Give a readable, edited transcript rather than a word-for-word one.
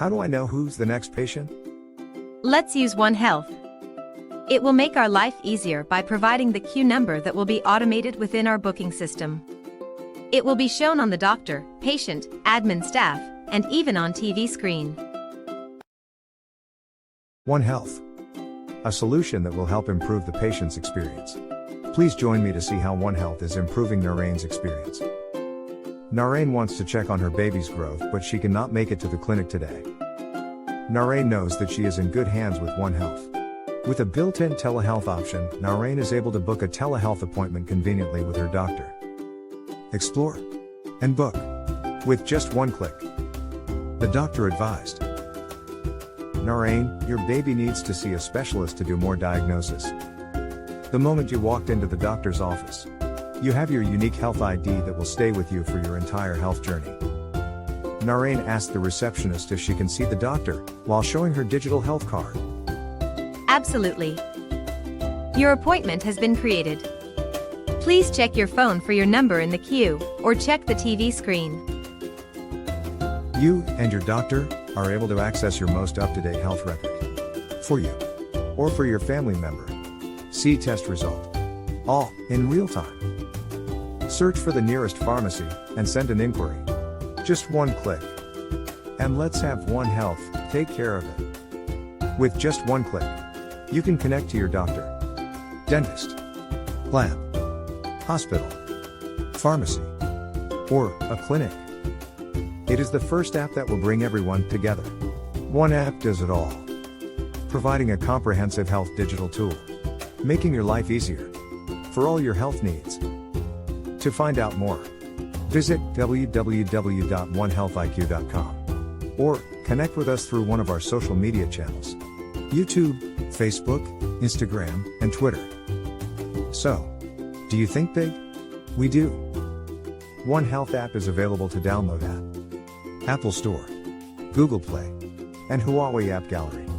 How do I know who's the next patient? Let's use Onehealth. It will make our life easier by providing the queue number that will be automated within our booking system. It will be shown on the doctor, patient, admin staff, and even on TV screen. Onehealth. A solution that will help improve the patient's experience. Please join me to see how Onehealth is improving Narain's experience. Narain wants to check on her baby's growth, but she cannot make it to the clinic today. Narain knows that she is in good hands with Onehealth. With a built-in telehealth option, Narain is able to book a telehealth appointment conveniently with her doctor. Explore and book with just one click. The doctor advised. Narain, your baby needs to see a specialist to do more diagnosis. The moment you walked into the doctor's office, you have your unique health ID that will stay with you for your entire health journey. Narain asked the receptionist if she can see the doctor while showing her digital health card. Absolutely. Your appointment has been created. Please check your phone for your number in the queue, or check the TV screen. You and your doctor are able to access your most up-to-date health record. For you, or for your family member. See test result. All in real time. Search for the nearest pharmacy and send an inquiry. Just one click. And let's have Onehealth take care of it. With just one click, you can connect to your doctor, dentist, lab, hospital, pharmacy, or a clinic. It is the first app that will bring everyone together. One app does it all. Providing a comprehensive health digital tool. Making your life easier. For all your health needs. To find out more, visit www.onehealthiq.com. Or connect with us through one of our social media channels. YouTube, Facebook, Instagram, and Twitter. So, do you think big? We do. Onehealth app is available to download at Apple Store, Google Play, and Huawei App Gallery.